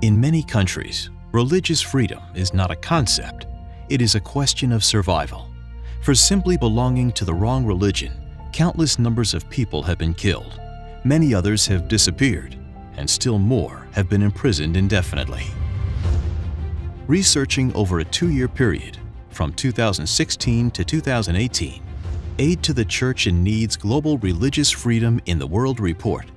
In many countries, religious freedom is not a concept, it is a question of survival. For simply belonging to the wrong religion, countless numbers of people have been killed, many others have disappeared, and still more have been imprisoned indefinitely. Researching over a 2-year period, from 2016 to 2018, Aid to the Church in Need's Global Religious Freedom in the World report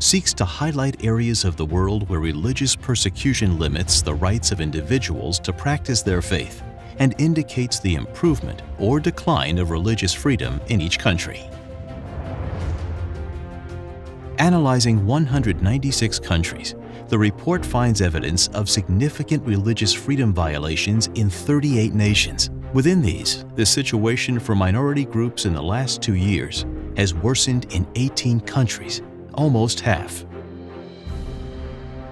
seeks to highlight areas of the world where religious persecution limits the rights of individuals to practice their faith and indicates the improvement or decline of religious freedom in each country. Analyzing 196 countries, the report finds evidence of significant religious freedom violations in 38 nations. Within these, the situation for minority groups in the last 2 years has worsened in 18 countries, almost half.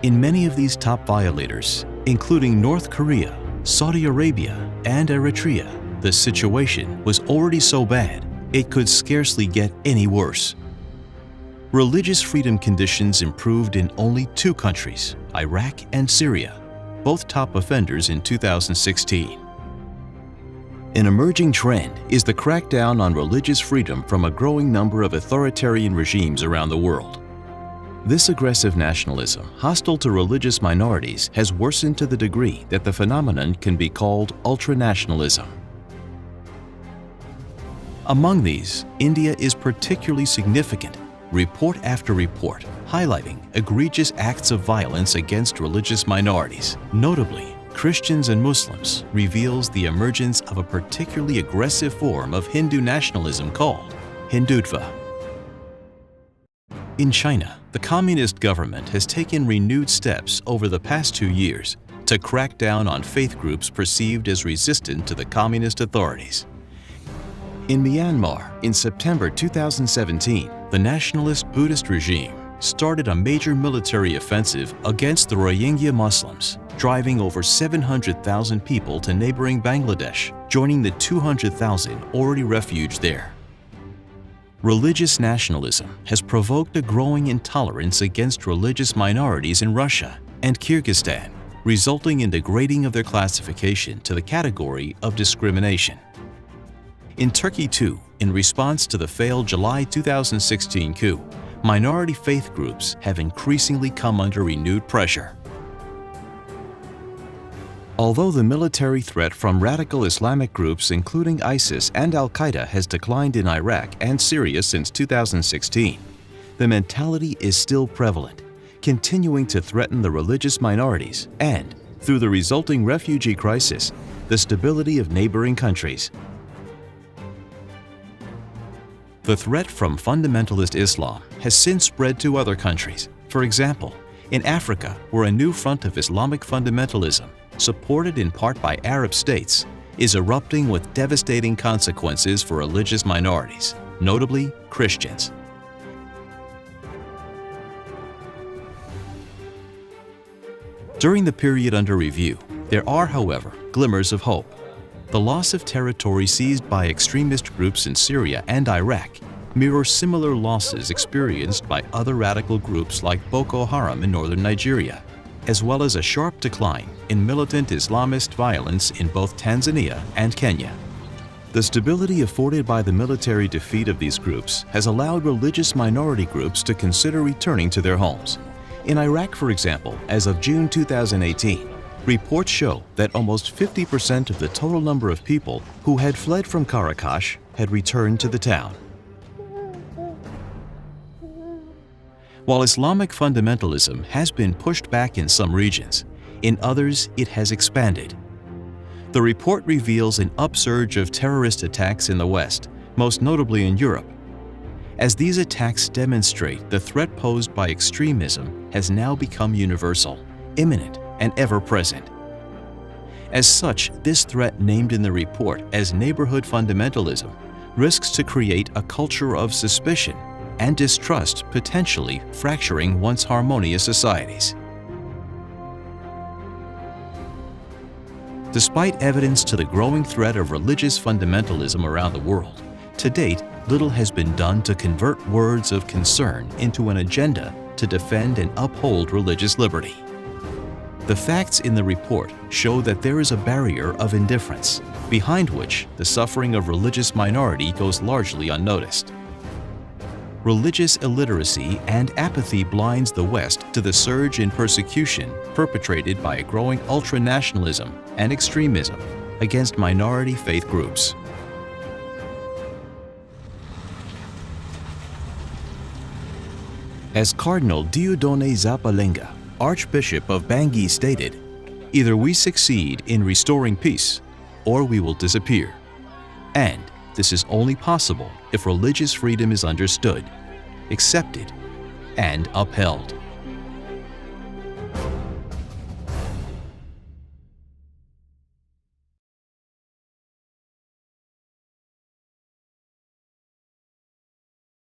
In many of these top violators, including North Korea, Saudi Arabia, and Eritrea, the situation was already so bad it could scarcely get any worse. Religious freedom conditions improved in only 2 countries, Iraq and Syria, both top offenders in 2016. An emerging trend is the crackdown on religious freedom from a growing number of authoritarian regimes around the world. This aggressive nationalism, hostile to religious minorities, has worsened to the degree that the phenomenon can be called ultranationalism. Among these, India is particularly significant, report after report highlighting egregious acts of violence against religious minorities, notably Christians and Muslims, reveals the emergence of a particularly aggressive form of Hindu nationalism called Hindutva. In China, the communist government has taken renewed steps over the past 2 years to crack down on faith groups perceived as resistant to the communist authorities. In Myanmar, in September 2017, the nationalist Buddhist regime started a major military offensive against the Rohingya Muslims, driving over 700,000 people to neighboring Bangladesh, joining the 200,000 already refuged there. Religious nationalism has provoked a growing intolerance against religious minorities in Russia and Kyrgyzstan, resulting in degrading of their classification to the category of discrimination. In Turkey too, in response to the failed July 2016 coup, minority faith groups have increasingly come under renewed pressure. Although the military threat from radical Islamic groups including ISIS and Al-Qaeda has declined in Iraq and Syria since 2016, the mentality is still prevalent, continuing to threaten the religious minorities and, through the resulting refugee crisis, the stability of neighboring countries. The threat from fundamentalist Islam has since spread to other countries. For example, in Africa, where a new front of Islamic fundamentalism, supported in part by Arab states, is erupting with devastating consequences for religious minorities, notably Christians. During the period under review, there are, however, glimmers of hope. The loss of territory seized by extremist groups in Syria and Iraq mirror similar losses experienced by other radical groups like Boko Haram in northern Nigeria, as well as a sharp decline in militant Islamist violence in both Tanzania and Kenya. The stability afforded by the military defeat of these groups has allowed religious minority groups to consider returning to their homes. In Iraq, for example, as of June 2018, reports show that almost 50% of the total number of people who had fled from Qaraqosh had returned to the town. While Islamic fundamentalism has been pushed back in some regions, in others it has expanded. The report reveals an upsurge of terrorist attacks in the West, most notably in Europe. As these attacks demonstrate, the threat posed by extremism has now become universal, imminent, and ever-present. As such, this threat named in the report as neighborhood fundamentalism risks to create a culture of suspicion and distrust, potentially fracturing once harmonious societies. Despite evidence to the growing threat of religious fundamentalism around the world, to date, little has been done to convert words of concern into an agenda to defend and uphold religious liberty. The facts in the report show that there is a barrier of indifference, behind which the suffering of religious minority goes largely unnoticed. Religious illiteracy and apathy blinds the West to the surge in persecution perpetrated by a growing ultranationalism and extremism against minority faith groups. As Cardinal Dieudonné Zapalenga, Archbishop of Bangui, stated, "Either we succeed in restoring peace, or we will disappear. And this is only possible if religious freedom is understood, accepted, and upheld."